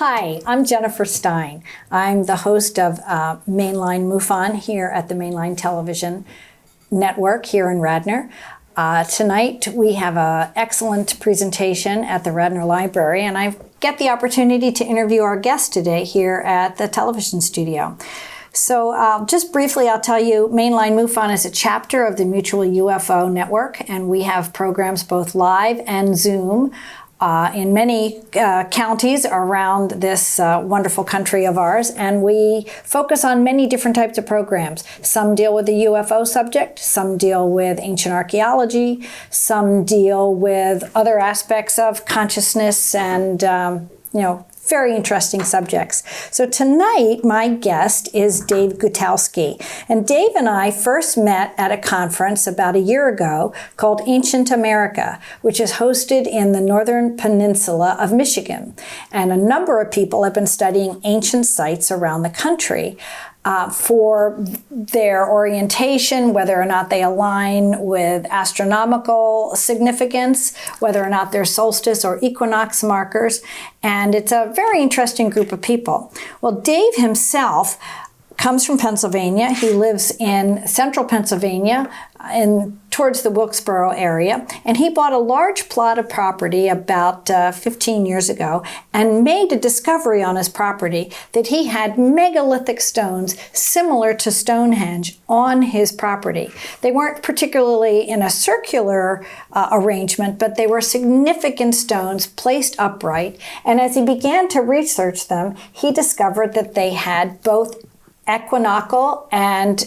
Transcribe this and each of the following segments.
Hi, I'm Jennifer Stein. I'm the host of Mainline MUFON here at the Mainline Television Network here in Radnor. Tonight we have an excellent presentation at the Radnor Library, and I get the opportunity to interview our guest today here at the television studio. So just briefly, I'll tell you, Mainline MUFON is a chapter of the Mutual UFO Network, and we have programs both live and Zoom in many counties around this wonderful country of ours, and we focus on many different types of programs. Some deal with the UFO subject, some deal with ancient archaeology, some deal with other aspects of consciousness and, very interesting subjects. So tonight, my guest is Dave Gutkowski. And Dave and I first met at a conference about a year ago called Ancient America, which is hosted in the northern peninsula of Michigan. And a number of people have been studying ancient sites around the country for their orientation, whether or not they align with astronomical significance, whether or not they're solstice or equinox markers. And it's a very interesting group of people. Well, Dave himself comes from Pennsylvania. He lives in central Pennsylvania towards the Wilkesboro area, and he bought a large plot of property about 15 years ago and made a discovery on his property that he had megalithic stones similar to Stonehenge on his property. They weren't particularly in a circular arrangement, but they were significant stones placed upright, and as he began to research them, he discovered that they had both equinoctial and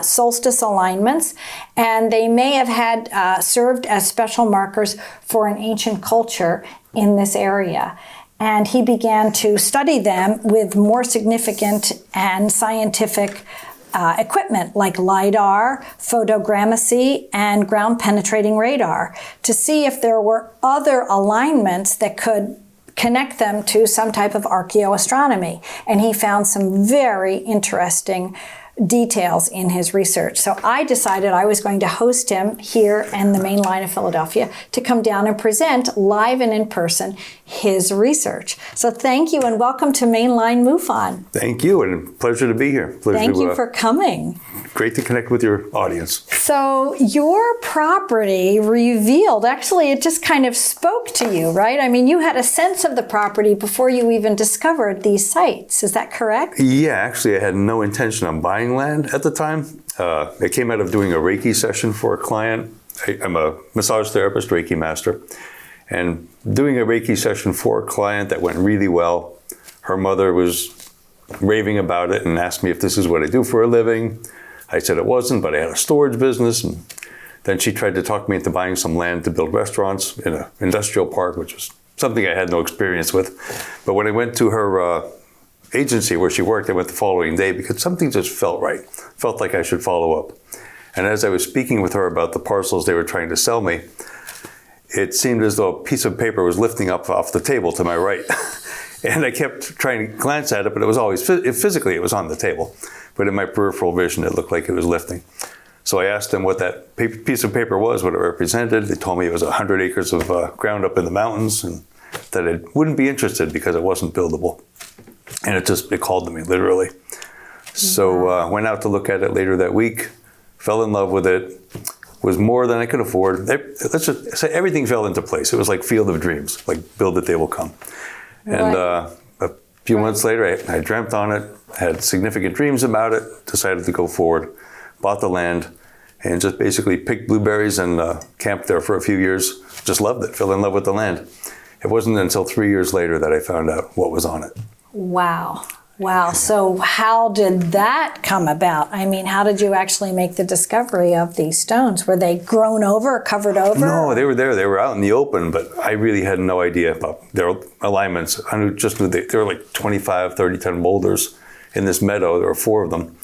solstice alignments, and they may have had served as special markers for an ancient culture in this area. And he began to study them with more significant and scientific equipment like LIDAR, photogrammetry, and ground-penetrating radar to see if there were other alignments that could connect them to some type of archaeoastronomy. And he found some very interesting details in his research. So I decided I was going to host him here in the main line of Philadelphia to come down and present live and in person his research. So thank you and welcome to Mainline MUFON. Thank you, and a pleasure to be here. Thank you for coming. Great to connect with your audience. So your property revealed, actually it just kind of spoke to you, right? I mean, you had a sense of the property before you even discovered these sites. Is that correct? Yeah, actually I had no intention on buying land at the time. It came out of doing a Reiki session for a client. I'm a massage therapist, Reiki master, and doing a Reiki session for a client that went really well. Her mother was raving about it and asked me if this is what I do for a living. I said it wasn't, but I had a storage business. And then she tried to talk me into buying some land to build restaurants in an industrial park, which was something I had no experience with. But when I went to her agency where she worked, I went the following day because something just felt right. Felt like I should follow up. And as I was speaking with her about the parcels they were trying to sell me, it seemed as though a piece of paper was lifting up off the table to my right. And I kept trying to glance at it, but it was always, physically it was on the table. But in my peripheral vision, it looked like it was lifting. So I asked them what that piece of paper was, what it represented. They told me it was 100 acres of ground up in the mountains, and that I wouldn't be interested because it wasn't buildable. And it called to me, literally. So went out to look at it later that week, fell in love with it, was more than I could afford. Let's just say everything fell into place. It was like Field of Dreams, like build it, they will come. And a few months later, I dreamt on it, had significant dreams about it, decided to go forward, bought the land, and just basically picked blueberries and camped there for a few years. Just loved it, fell in love with the land. It wasn't until 3 years later that I found out what was on it. Wow. So how did that come about? I mean, how did you actually make the discovery of these stones? Were they grown over, covered over? No, they were there. They were out in the open, but I really had no idea about their alignments. I just knew they were like 25, 30-ton boulders in this meadow. There were 4 of them.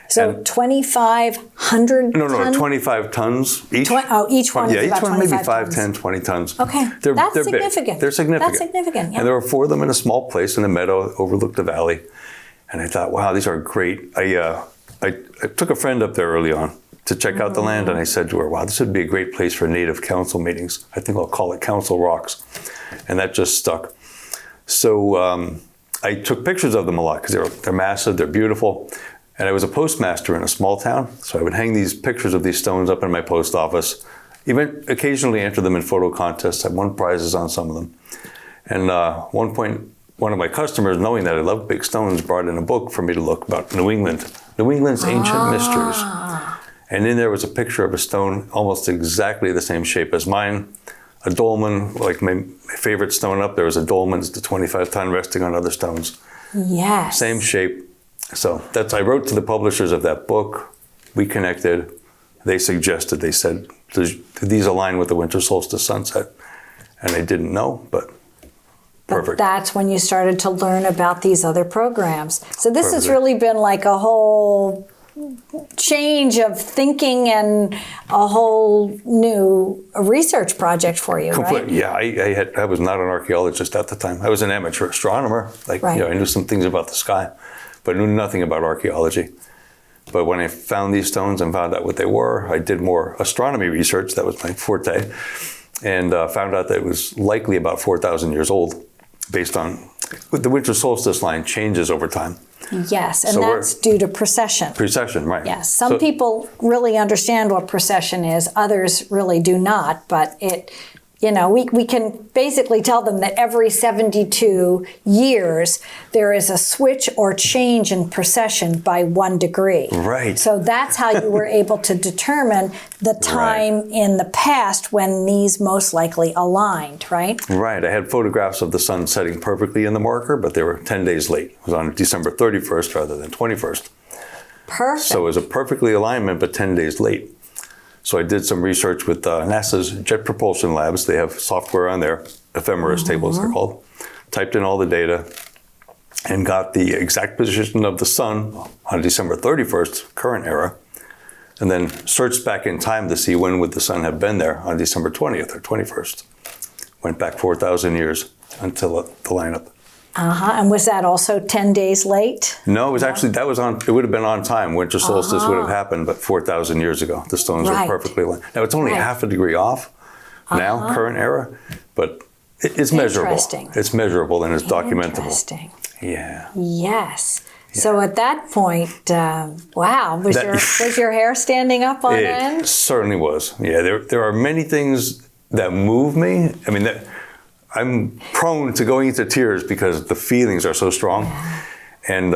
So 2,500 No, 25 tons each. Each one is each about one maybe 25 5, tons. 10, 20 tons. Okay, they're significant. Big. They're significant. That's significant, yeah. And there were 4 of them in a small place in the meadow, overlooked the valley. And I thought, wow, these are great. I took a friend up there early on to check out the land, and I said to her, wow, this would be a great place for native council meetings. I think I'll call it Council Rocks. And that just stuck. So I took pictures of them a lot because they're massive, they're beautiful. And I was a postmaster in a small town, so I would hang these pictures of these stones up in my post office, even occasionally enter them in photo contests. I won prizes on some of them. And one point, one of my customers, knowing that I love big stones, brought in a book for me to look about New England's ancient mysteries. And in there was a picture of a stone almost exactly the same shape as mine. A dolmen, like my favorite stone up there was a dolmen. It's the 25-ton resting on other stones. Yes. Same shape. So I wrote to the publishers of that book. We connected. They suggested, they said, these align with the winter solstice sunset. And I didn't know, but perfect. But that's when you started to learn about these other programs. So this has Perfect. really been like a whole change of thinking and a whole new research project for you, right? Yeah, I was not an archaeologist at the time. I was an amateur astronomer. Right. I knew some things about the sky, but knew nothing about archaeology. But when I found these stones and found out what they were, I did more astronomy research. That was my forte. And found out that it was likely about 4,000 years old, based on the winter solstice line changes over time. Yes, and So that's due to precession. Precession, right. Yes, some people really understand what precession is, others really do not, but we can basically tell them that every 72 years there is a switch or change in precession by 1 degree. Right. So that's how you were able to determine the time in the past when these most likely aligned, right? Right. I had photographs of the sun setting perfectly in the marker, but they were 10 days late. It was on December 31st rather than 21st. Perfect. So it was a perfectly alignment, but 10 days late. So I did some research with NASA's Jet Propulsion Labs. They have software on there, ephemeris tables they're called. Typed in all the data and got the exact position of the sun on December 31st, current era, and then searched back in time to see when would the sun have been there on December 20th or 21st. Went back 4,000 years until the lineup. And was that also 10 days late? No, it was actually, it would have been on time. Winter solstice would have happened, but 4,000 years ago. The stones Right. were perfectly aligned. Now, it's only half a degree off now, current era, but it's measurable. Interesting. It's measurable and it's documentable. Interesting. Yeah. Yes. So at that point, wow, was your hair standing up on end? It certainly was. Yeah, there are many things that move me. I mean, I'm prone to going into tears because the feelings are so strong. Yeah. And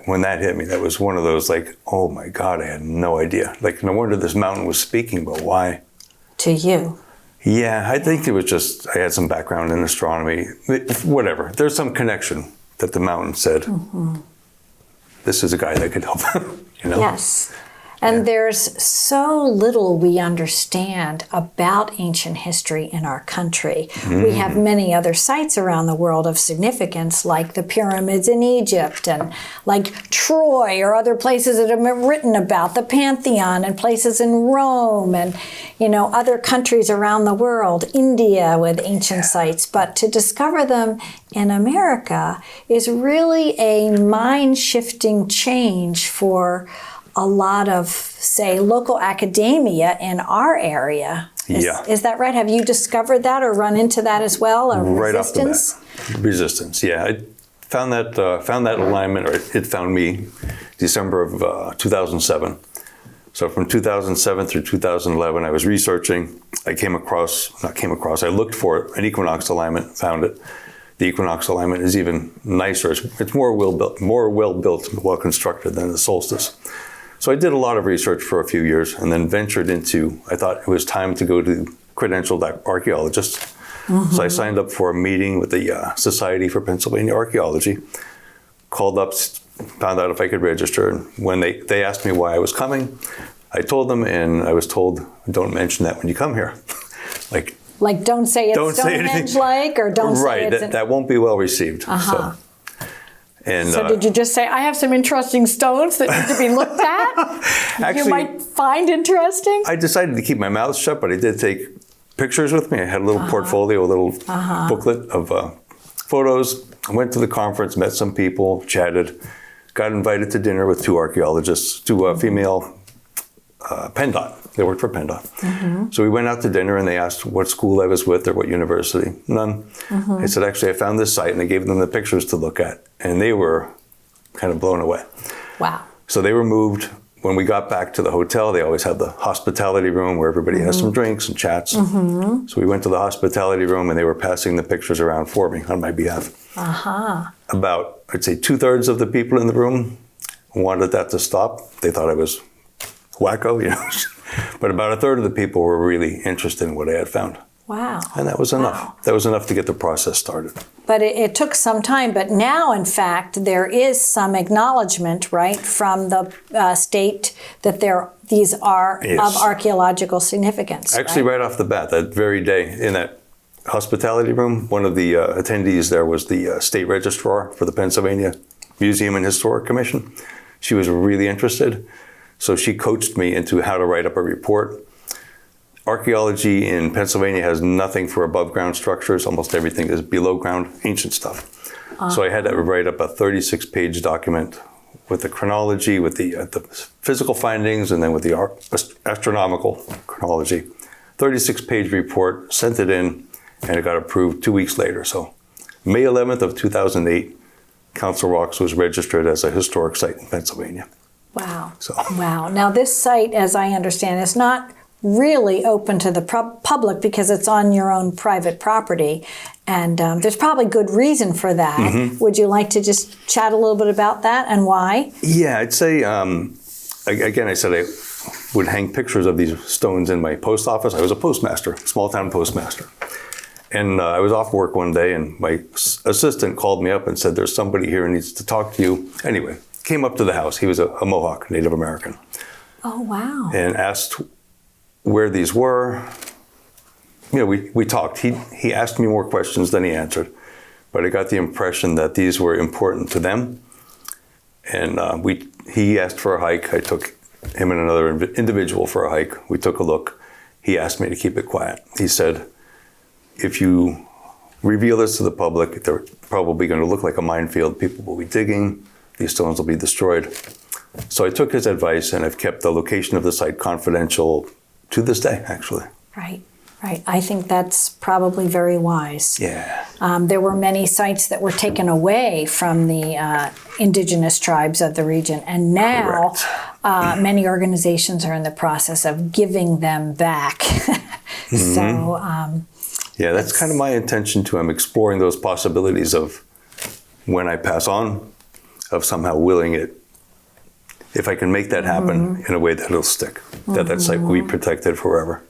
when that hit me, that was one of those like, oh my God, I had no idea. Like, no wonder this mountain was speaking, but why? To you. Yeah, I think it was just, I had some background in astronomy, whatever. There's some connection that the mountain said, this is a guy that could help. Yes. And there's so little we understand about ancient history in our country. We have many other sites around the world of significance, like the pyramids in Egypt and like Troy or other places that have been written about, the Pantheon and places in Rome and, other countries around the world, India with ancient sites. But to discover them in America is really a mind-shifting change for a lot of, say, local academia in our area. Is that right? Have you discovered that or run into that as well? Right resistance? off the bat. Resistance, yeah. I found that alignment, or it found me December of 2007. So from 2007 through 2011, I was researching. I looked for an equinox alignment, found it. The equinox alignment is even nicer. It's more well-built, well-constructed than the solstice. So I did a lot of research for a few years and then ventured into, I thought it was time to go to credentialed archaeologists. So I signed up for a meeting with the Society for Pennsylvania Archaeology, called up, found out if I could register. And when they asked me why I was coming, I told them, and I was told, don't mention that when you come here. Like don't say it's Stonehenge-like, or don't say it's... Right, that won't be well received. So did you just say, I have some interesting stones that need to be looked at? Actually, you might find interesting? I decided to keep my mouth shut, but I did take pictures with me. I had a little portfolio, a little booklet of photos. I went to the conference, met some people, chatted, got invited to dinner with two archaeologists, two female PennDOT. They worked for PennDOT. So we went out to dinner and they asked what school I was with or what university. None. I said, actually, I found this site, and I gave them the pictures to look at, and they were kind of blown away. Wow. So they were moved. When we got back to the hotel, they always had the hospitality room where everybody has some drinks and chats. So we went to the hospitality room and they were passing the pictures around for me on my behalf. About, I'd say, 2/3 of the people in the room wanted that to stop. They thought I was wacko, you know. But about 1/3 of the people were really interested in what I had found. Wow. And that was enough. Wow. That was enough to get the process started. But it took some time. But now, in fact, there is some acknowledgement, right, from the state that these are of archaeological significance. Actually, right off the bat, that very day, in that hospitality room, one of the attendees there was the state registrar for the Pennsylvania Museum and Historic Commission. She was really interested. So she coached me into how to write up a report. Archaeology in Pennsylvania has nothing for above ground structures. Almost everything is below ground, ancient stuff. So I had to write up a 36-page document with the chronology, with the physical findings, and then with the astronomical chronology. 36-page report, sent it in, and it got approved 2 weeks later. So May 11th of 2008, Council Rocks was registered as a historic site in Pennsylvania. Wow. So. Wow. Now, this site, as I understand, is not really open to the public because it's on your own private property. And there's probably good reason for that. Would you like to just chat a little bit about that and why? Yeah, I'd say, again, I said I would hang pictures of these stones in my post office. I was a postmaster, small town postmaster. And I was off work one day and my assistant called me up and said, there's somebody here who needs to talk to you. Anyway, came up to the house. He was a Mohawk, Native American. Oh, wow. And asked where these were. You know, we talked. He asked me more questions than he answered, but I got the impression that these were important to them. And he asked for a hike. I took him and another individual for a hike. We took a look. He asked me to keep it quiet. He said, if you reveal this to the public, they're probably going to look like a minefield. People will be digging. These stones will be destroyed. So I took his advice, and I've kept the location of the site confidential to this day, actually. Right. Right. I think that's probably very wise. Yeah. There were many sites that were taken away from the indigenous tribes of the region, and now many organizations are in the process of giving them back. So, yeah, that's kind of my intention too. I'm exploring those possibilities of when I pass on, of somehow willing it. If I can make that happen in a way that it'll stick, that site will be protected forever.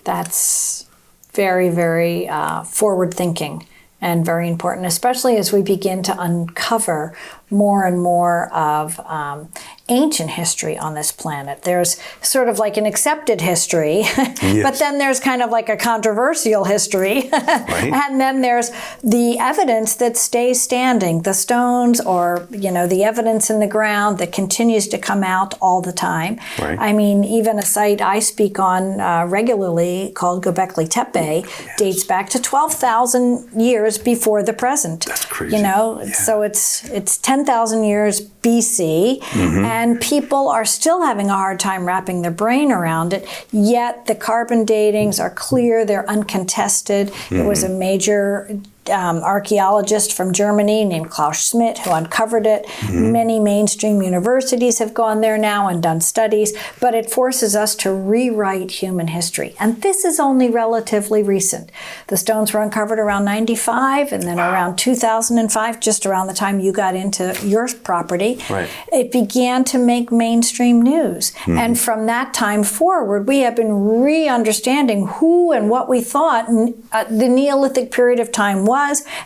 That's very, very forward thinking and very important, especially as we begin to uncover more and more of ancient history on this planet. There's sort of like an accepted history, but then there's kind of like a controversial history. And then there's the evidence that stays standing, the stones or, you know, the evidence in the ground that continues to come out all the time. I mean, even a site I speak on regularly called Göbekli Tepe dates back to 12,000 years before the present. That's crazy. You know, so it's 10,000 years BC, and people are still having a hard time wrapping their brain around it, yet the carbon datings are clear, they're uncontested. It was a major archaeologist from Germany named Klaus Schmidt who uncovered it. Many mainstream universities have gone there now and done studies, but it forces us to rewrite human history. And this is only relatively recent. The stones were uncovered around 95, and then around 2005, just around the time you got into your property, it began to make mainstream news. And from that time forward, we have been re-understanding who and what we thought the Neolithic period of time was,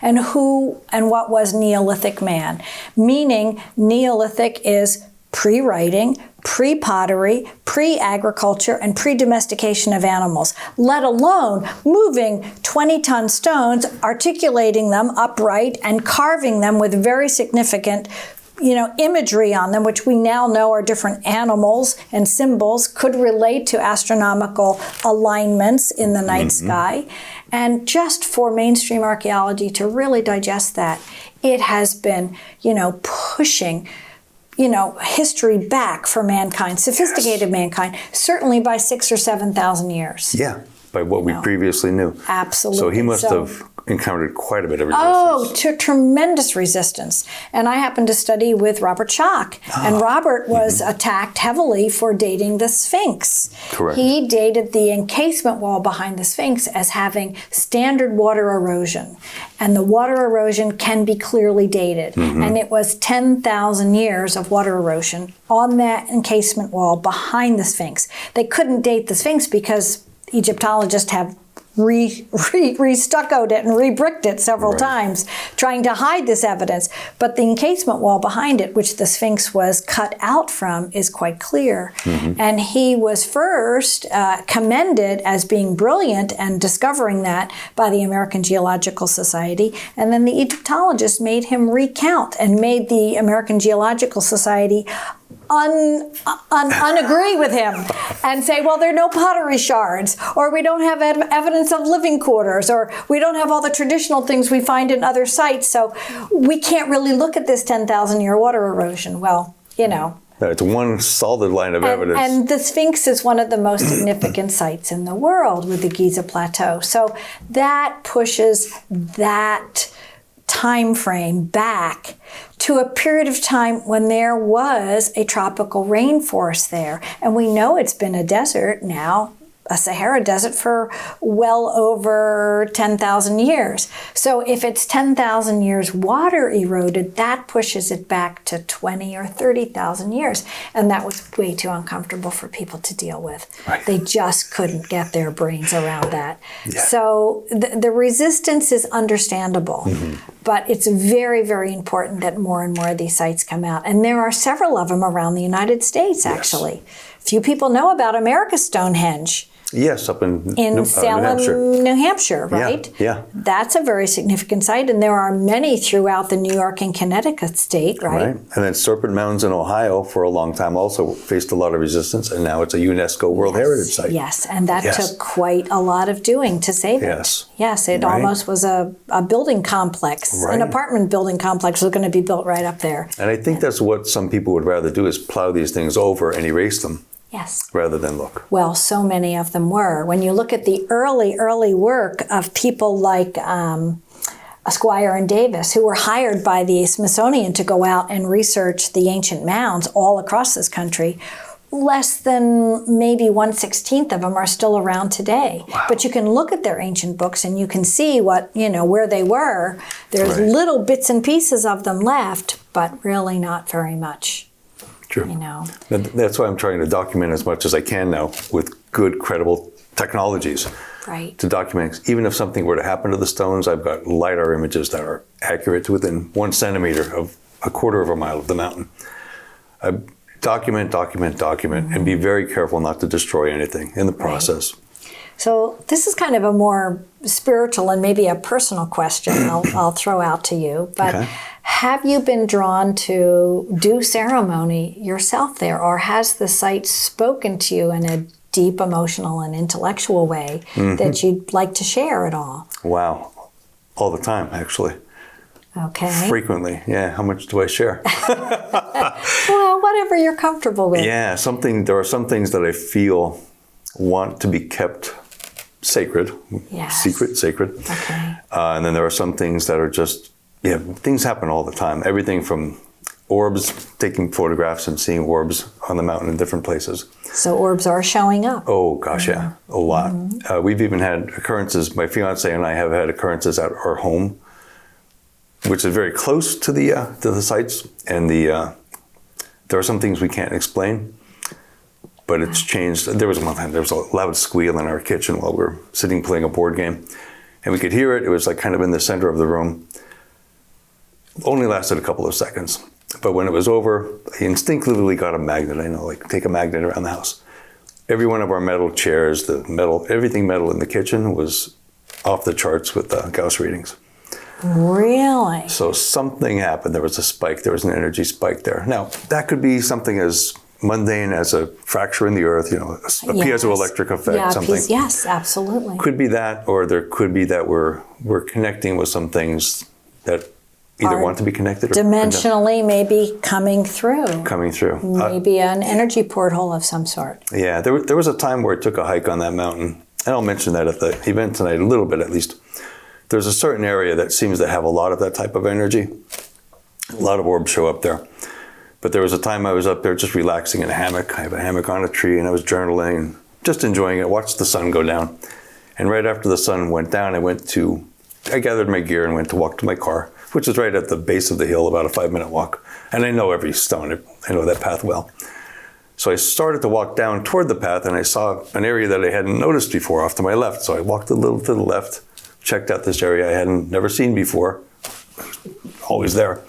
and who and what was Neolithic man. Meaning, Neolithic is pre-writing, pre-pottery, pre-agriculture, and pre-domestication of animals, let alone moving 20-ton stones, articulating them upright, and carving them with very significant imagery on them, which we now know are different animals and symbols, could relate to astronomical alignments in the night sky. And just for mainstream archaeology to really digest that, it has been, pushing, history back for mankind, sophisticated mankind, certainly by 6,000 or 7,000 years. Yeah, by what we previously knew. Absolutely. So he must have encountered quite a bit of resistance. Oh, tremendous resistance. And I happened to study with Robert Schoch. And Robert was attacked heavily for dating the Sphinx. Correct. He dated the encasement wall behind the Sphinx as having standard water erosion. And the water erosion can be clearly dated. And it was 10,000 years of water erosion on that encasement wall behind the Sphinx. They couldn't date the Sphinx because Egyptologists have re-stuccoed it and re-bricked it several times, trying to hide this evidence. But the encasement wall behind it, which the Sphinx was cut out from, is quite clear. And he was first commended as being brilliant and discovering that by the American Geological Society. And then the Egyptologists made him recount and made the American Geological Society unagree with him and say, well, there are no pottery shards, or we don't have evidence of living quarters, or we don't have all the traditional things we find in other sites, so we can't really look at this 10,000-year water erosion. Well, It's one solid line of evidence. And the Sphinx is one of the most significant sites in the world with the Giza Plateau. So that pushes that time frame back to a period of time when there was a tropical rainforest there. And we know it's been a desert now, a Sahara desert, for well over 10,000 years. So if it's 10,000 years water eroded, that pushes it back to 20 or 30,000 years. And that was way too uncomfortable for people to deal with. Right. They just couldn't get their brains around that. Yeah. So the resistance is understandable, but it's very, very important that more and more of these sites come out. And there are several of them around the United States, actually. Few people know about America's Stonehenge. Yes, up in Salem, New Hampshire, right? Yeah. That's a very significant site, and there are many throughout the New York and Connecticut state, right? And then Serpent Mounds in Ohio for a long time also faced a lot of resistance, and now it's a UNESCO World Heritage Site. Yes, and that took quite a lot of doing to save it. Yes, it almost was a building complex. An apartment building complex was going to be built right up there. And I think that's what some people would rather do, is plow these things over and erase them. Yes. Rather than look. Well, so many of them were. When you look at the early work of people like Squire and Davis, who were hired by the Smithsonian to go out and research the ancient mounds all across this country, less than maybe 1/16 of them are still around today. Wow. But you can look at their ancient books and you can see where they were. There's little bits and pieces of them left, but really not very much. True. That's why I'm trying to document as much as I can now with good, credible technologies. Right. To document, even if something were to happen to the stones, I've got LiDAR images that are accurate to within 1 centimeter of a quarter of a mile of the mountain. I document, and be very careful not to destroy anything in the process. So this is kind of a more spiritual and maybe a personal question I'll throw out to you. But have you been drawn to do ceremony yourself there, or has the site spoken to you in a deep emotional and intellectual way that you'd like to share at all? Wow. All the time, actually. Okay. Frequently. Yeah. How much do I share? Well, whatever you're comfortable with. Yeah. There are some things that I feel want to be kept sacred. Yes. Sacred. Okay. And then there are some things that are just, things happen all the time. Everything from orbs, taking photographs and seeing orbs on the mountain in different places. So orbs are showing up. Oh, gosh, yeah. A lot. We've even had occurrences, my fiance and I have had occurrences at our home, which is very close to the sites. And there are some things we can't explain. But it's changed. There was one time there was a loud squeal in our kitchen while we were sitting playing a board game. And we could hear it. It was like kind of in the center of the room. Only lasted a couple of seconds. But when it was over, I instinctively got a magnet. Take a magnet around the house. Every one of our metal chairs, everything metal in the kitchen was off the charts with Gauss readings. Really? So something happened. There was a spike. There was an energy spike there. Now, that could be something as mundane as a fracture in the earth, a piezoelectric effect, something. Yes, absolutely. Could be that, or there could be that we're connecting with some things that, either want to be connected or dimensionally maybe coming through. Coming through. Maybe an energy porthole of some sort. Yeah, there was a time where I took a hike on that mountain, and I'll mention that at the event tonight a little bit at least. There's a certain area that seems to have a lot of that type of energy. A lot of orbs show up there. But there was a time I was up there just relaxing in a hammock. I have a hammock on a tree, and I was journaling and just enjoying it, watched the sun go down. And right after the sun went down, I gathered my gear and went to walk to my car, which is right at the base of the hill, about a 5-minute walk. And I know every stone, I know that path well. So I started to walk down toward the path, and I saw an area that I hadn't noticed before off to my left. So I walked a little to the left, checked out this area I hadn't never seen before, always there.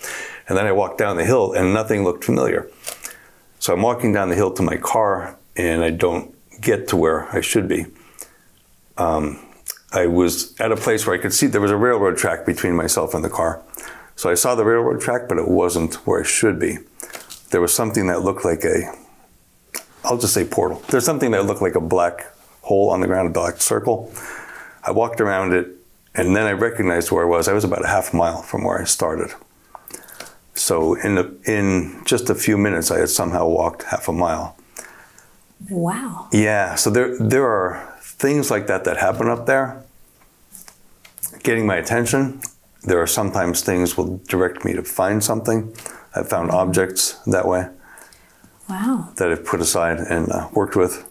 And then I walked down the hill, and nothing looked familiar. So I'm walking down the hill to my car, and I don't get to where I should be. I was at a place where I could see there was a railroad track between myself and the car. So I saw the railroad track, but it wasn't where I should be. There was something that looked like I'll just say portal. There's something that looked like a black hole on the ground, a black circle. I walked around it, and then I recognized where I was. I was about a half mile from where I started. So in just a few minutes, I had somehow walked half a mile. Wow. Yeah, so there are things like that happen up there, getting my attention. There are sometimes things will direct me to find something. I've found objects that way. Wow. That I've put aside and worked with.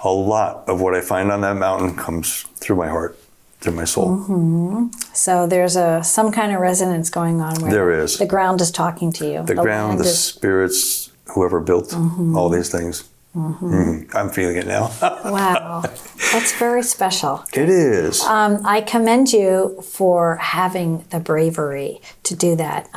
A lot of what I find on that mountain comes through my heart, through my soul. Mm-hmm. So there's some kind of resonance going on where there is. The ground is talking to you. The ground, the spirits, whoever built all these things. I'm feeling it now. Wow, that's very special. It is. I commend you for having the bravery to do that.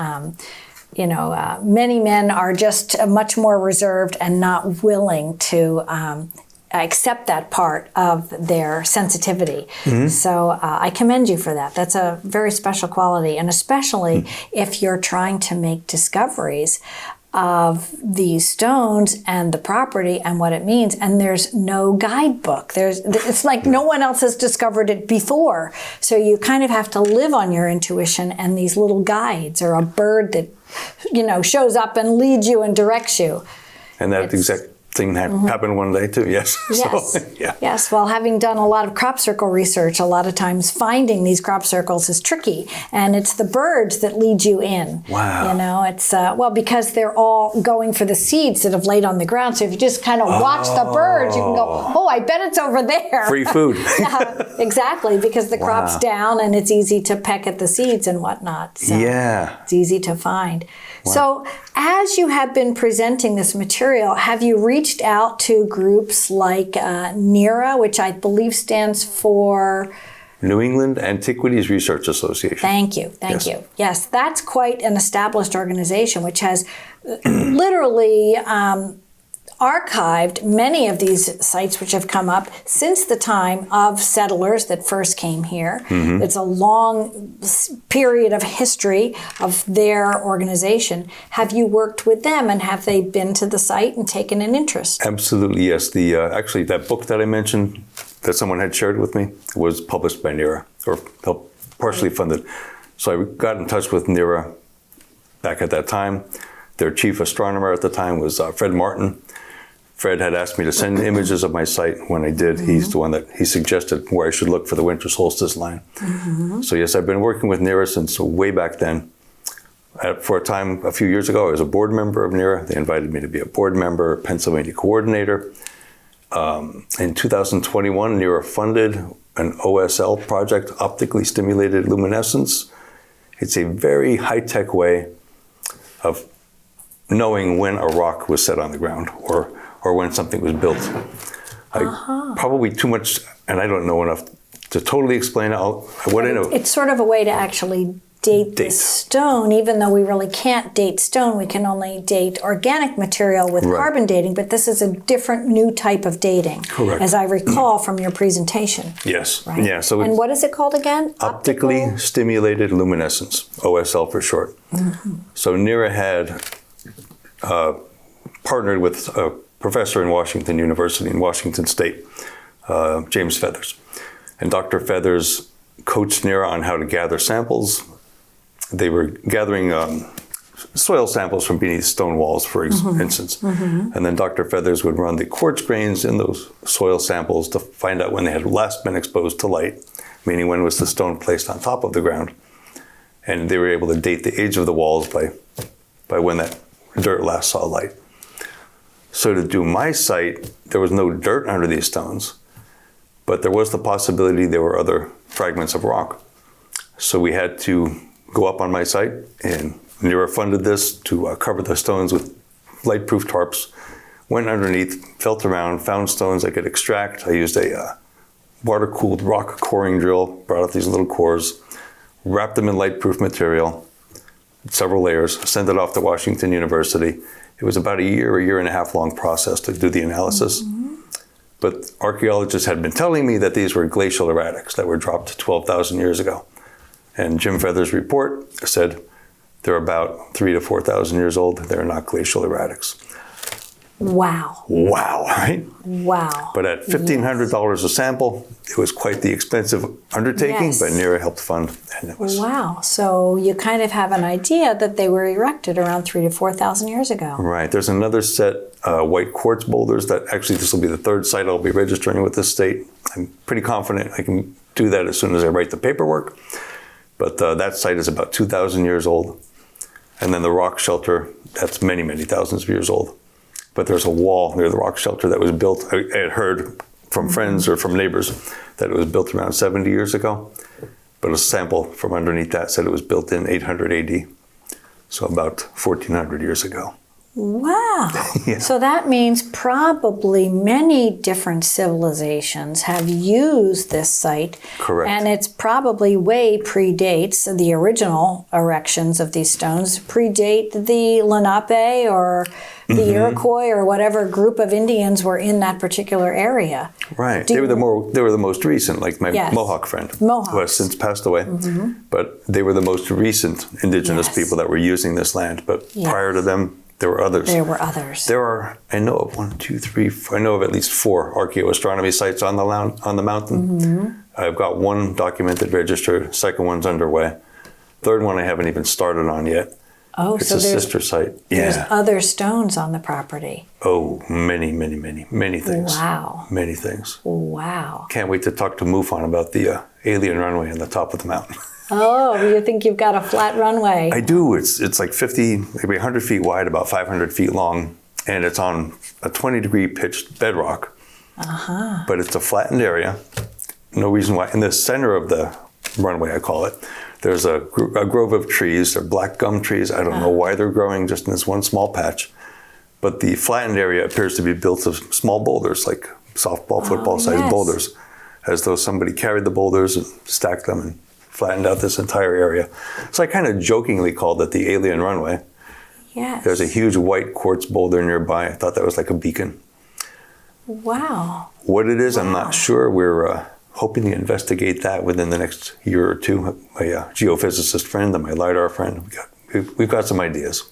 Many men are just much more reserved and not willing to accept that part of their sensitivity. So I commend you for that. That's a very special quality, and especially if you're trying to make discoveries of these stones and the property and what it means, and there's no guidebook. It's like no one else has discovered it before. So you kind of have to live on your intuition and these little guides, or a bird that shows up and leads you and directs you. And that exact thing happened one day too, yes. Yes. So, yeah. Yes. Well, having done a lot of crop circle research, a lot of times finding these crop circles is tricky, and it's the birds that lead you in. Wow. It's because they're all going for the seeds that have laid on the ground. So if you just kind of watch the birds, you can go, oh, I bet it's over there. Free food. Exactly, because the crop's down and it's easy to peck at the seeds and whatnot. So it's easy to find. Wow. So as you have been presenting this material, have you reached out to groups like NERA, which I believe stands for New England Antiquities Research Association. Thank you. Yes, that's quite an established organization which has literally archived many of these sites which have come up since the time of settlers that first came here. It's a long period of history of their organization. Have you worked with them, and have they been to the site and taken an interest? Absolutely, yes. Actually, that book that I mentioned that someone had shared with me was published by NERA, or partially funded. So I got in touch with NERA back at that time. Their chief astronomer at the time was Fred Martin. Fred had asked me to send images of my site. When I did, he's the one that he suggested where I should look for the winter solstice line. So yes, I've been working with NERA since way back then. For a time, a few years ago, I was a board member of NERA. They invited me to be a board member, Pennsylvania coordinator. In 2021, NERA funded an OSL project, optically stimulated luminescence. It's a very high-tech way of knowing when a rock was set on the ground, or when something was built. Probably too much, and I don't know enough to totally explain what I know. It's sort of a way to actually date the stone, even though we really can't date stone. We can only date organic material with carbon dating, but this is a different new type of dating. Correct. As I recall from your presentation. Yes. Right? Yeah. So and what is it called again? Optically stimulated luminescence, OSL for short. So NERA had partnered with a professor in Washington University in Washington State, James Feathers. And Dr. Feathers coached NERA on how to gather samples, they were gathering soil samples from beneath stone walls, for instance. And then Dr. Feathers would run the quartz grains in those soil samples to find out when they had last been exposed to light, meaning when was the stone placed on top of the ground. And they were able to date the age of the walls by when that dirt last saw light. So to do my site, there was no dirt under these stones, but there was the possibility there were other fragments of rock. So we had to go up on my site, and Youre funded this to cover the stones with light-proof tarps. Went underneath, felt around, found stones I could extract. I used a water-cooled rock coring drill, brought out these little cores, wrapped them in light-proof material, several layers, sent it off to Washington University. It was about a year and a half long process to do the analysis. But archaeologists had been telling me that these were glacial erratics that were dropped 12,000 years ago. And Jim Feathers' report said they're about 3,000 to 4,000 years old. They're not glacial erratics. Wow. Wow, right? Wow. But at $1,500 a sample, it was quite the expensive undertaking, Yes. but Youre helped fund. And it was Wow. So you kind of have an idea that they were erected around 3,000 to 4,000 years ago. right. There's another set, white quartz boulders, that actually this will be the third site I'll be registering with this state. I'm pretty confident I can do that as soon as I write the paperwork. But that site is about 2,000 years old. And then the rock shelter, that's many, many thousands of years old. But there's a wall near the rock shelter that was built. I had heard from friends or from neighbors that it was built around 70 years ago. But a sample from underneath that said it was built in 800 AD. So about 1,400 years ago. Wow. Yeah. So that means probably many different civilizations have used this site. Correct. And it's probably way predates the original erections of these stones, predate the Lenape or the Iroquois or whatever group of Indians were in that particular area. Right. They were the most recent, like my Yes. Mohawk friend, Mohawks. who has since passed away. But they were the most recent indigenous Yes. people that were using this land. But Yes. prior to them, there were others. There were others. There are, I know of I know of at least 4 archaeoastronomy sites on the mountain. I've got one documented, registered. Second one's underway. Third one I haven't even started on yet. Oh, It's so a sister site. there's Yeah. other stones on the property. Oh, many, many, many, many things. Wow. Many things. Wow. Can't wait to talk to MUFON about the alien runway on the top of the mountain. Oh, you think you've got a flat runway? I do. It's like 50, maybe 100 feet wide, about 500 feet long, and it's on a 20-degree pitched bedrock. But it's a flattened area. No reason why. In the center of the runway, I call it, there's a grove of trees. They're black gum trees. I don't know why they're growing just in this one small patch. But the flattened area appears to be built of small boulders, like softball, football-sized yes. boulders, as though somebody carried the boulders and stacked them and flattened out this entire area. So I kind of jokingly called it the alien runway. Yes. There's a huge white quartz boulder nearby. I thought that was like a beacon. Wow. What it is, I'm not sure. We're hoping to investigate that within the next year or two. My geophysicist friend and my LiDAR friend, we've got some ideas.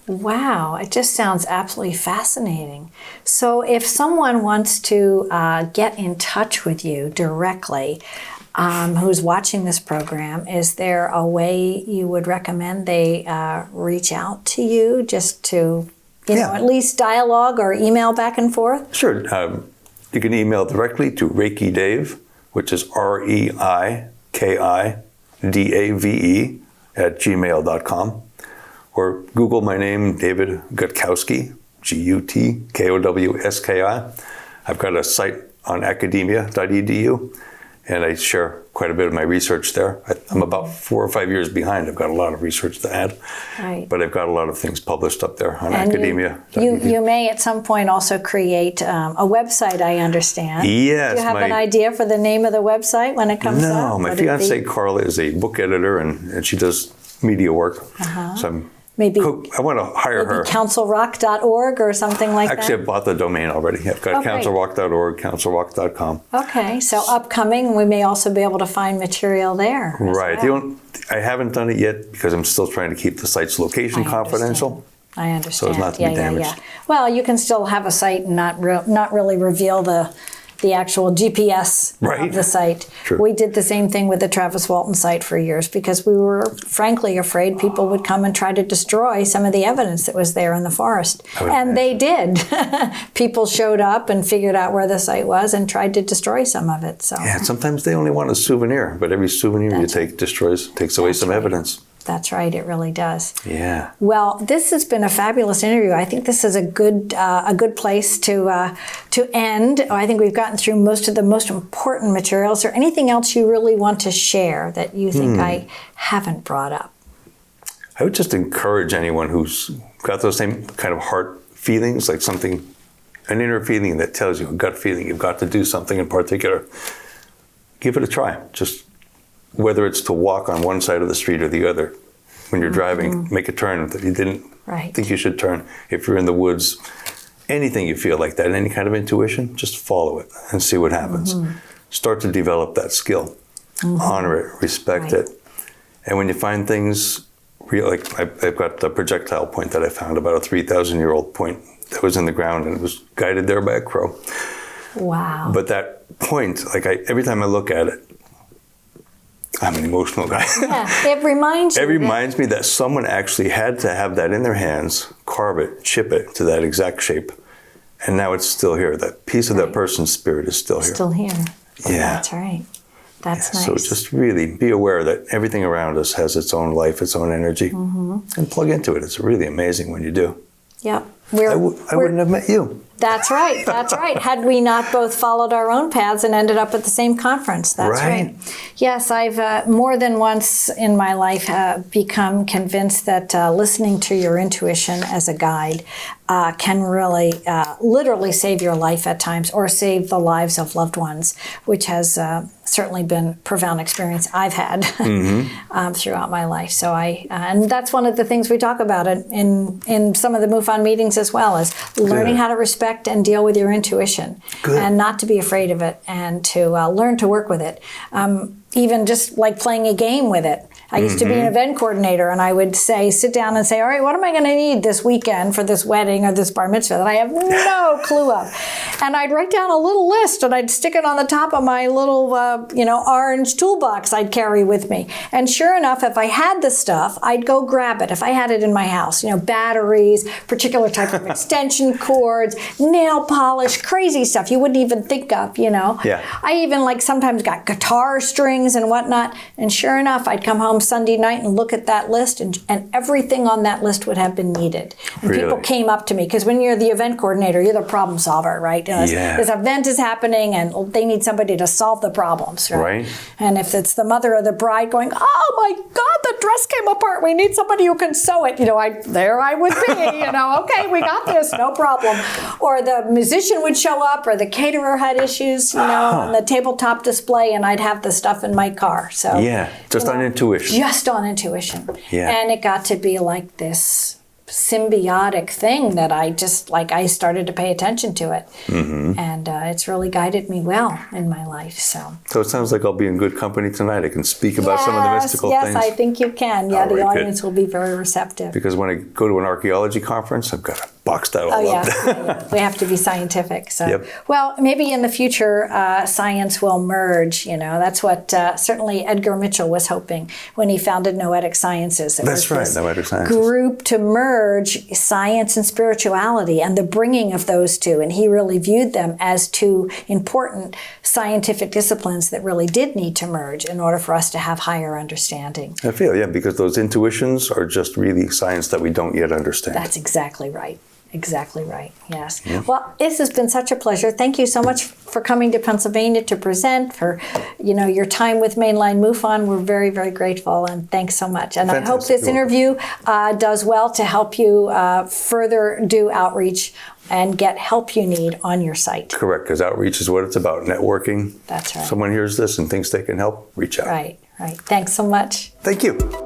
Wow, it just sounds absolutely fascinating. So if someone wants to get in touch with you directly, who's watching this program, is there a way you would recommend they reach out to you just to, you know, at least dialogue or email back and forth? Sure. You can email directly to Reiki Dave, which is REIKIDAVE @gmail.com. Or Google my name, David Gutkowski, Gutkowski. I've got a site on academia.edu, and I share quite a bit of my research there. I'm about 4 or 5 years behind. I've got a lot of research to add, but I've got a lot of things published up there on academia.edu. You may at some point also create a website, I understand. Yes. Do you have an idea for the name of the website when it comes up? No, my fiancée Carla is a book editor, and she does media work. So I want to hire her. councilrock.org or something like that? Actually, I bought the domain already. I've got councilrock.org, councilrock.com. Okay, so upcoming, we may also be able to find material there. Right. Well. I haven't done it yet because I'm still trying to keep the site's location confidential. I understand. So as not to be damaged. Well, you can still have a site and not really reveal the the actual GPS Right. of the site. True. We did the same thing with the Travis Walton site for years because we were frankly afraid people would come and try to destroy some of the evidence that was there in the forest. And they did. People showed up and figured out where the site was and tried to destroy some of it. So Yeah, sometimes they only want a souvenir, but every souvenir you take takes away some evidence. that's right, it really does. Yeah. Well, this has been a fabulous interview. I think this is a good place to end. I think we've gotten through most of the most important materials. Is there anything else you really want to share that you think I haven't brought up? I would just encourage anyone who's got those same kind of heart feelings, like an inner feeling that tells you, a gut feeling, you've got to do something in particular. Give it a try. Just whether it's to walk on one side of the street or the other. When you're driving, make a turn that you didn't think you should turn. If you're in the woods, anything you feel like that, any kind of intuition, just follow it and see what happens. Start to develop that skill. Honor it, respect it. And when you find things, like I've got the projectile point that I found, about a 3,000-year-old point that was in the ground, and it was guided there by a crow. Wow. But that point, every time I look at it, I'm an emotional guy. Yeah, it reminds you. It reminds me that someone actually had to have that in their hands, carve it, chip it to that exact shape. And now it's still here. That piece of that person's spirit is still here. Still here. Yeah. That's right. That's nice. So just really be aware that everything around us has its own life, its own energy, and plug into it. It's really amazing when you do. Yep. I wouldn't have met you. That's right. That's right. Had we not both followed our own paths and ended up at the same conference. That's right. Yes, I've more than once in my life become convinced that listening to your intuition as a guide can really literally save your life at times, or save the lives of loved ones, which has certainly been a profound experience I've had throughout my life. So and that's one of the things we talk about in some of the MUFON meetings as well, is learning how to respect and deal with your intuition, and not to be afraid of it, and to learn to work with it. Even just like playing a game with it. I used to be an event coordinator, and I would sit down and say, all right, what am I going to need this weekend for this wedding or this bar mitzvah that I have no clue of? And I'd write down a little list, and I'd stick it on the top of my little, orange toolbox I'd carry with me. And sure enough, if I had the stuff, I'd go grab it. If I had it in my house, batteries, particular type of extension cords, nail polish, crazy stuff you wouldn't even think of, Yeah. I even sometimes got guitar strings and whatnot. And sure enough, I'd come home Sunday night and look at that list, and everything on that list would have been needed. And people came up to me, because when you're the event coordinator, you're the problem solver, right? This event is happening, and they need somebody to solve the problems, right? And if it's the mother of the bride going, oh my God, the dress came apart, we need somebody who can sew it, there I would be, okay, we got this, no problem. Or the musician would show up, or the caterer had issues, on the tabletop display, and I'd have the stuff in my car. So just on intuition. Just on intuition. And it got to be like this symbiotic thing that I started to pay attention to it. And it's really guided me well in my life. So it sounds like I'll be in good company tonight. I can speak about some of the mystical things. Yes, I think you can. Yeah, the audience will be very receptive. Because when I go to an archaeology conference, I've got to box that all up. We have to be scientific. So, well, maybe in the future, science will merge. That's what certainly Edgar Mitchell was hoping when he founded Noetic Sciences. That's right, Noetic Sciences. Group to merge science and spirituality, and the bringing of those two. And he really viewed them as two important scientific disciplines that really did need to merge in order for us to have higher understanding. I feel, because those intuitions are just really science that we don't yet understand. That's exactly right. Exactly right. Yes. Yeah. Well, this has been such a pleasure. Thank you so much for coming to Pennsylvania to present, for your time with Mainline MUFON. We're very, very grateful, and thanks so much. And fantastic. I hope this interview does well to help you further do outreach and get help you need on your site. Correct, because outreach is what it's about, networking. That's right. Someone hears this and thinks they can help, reach out. Right. Thanks so much. Thank you.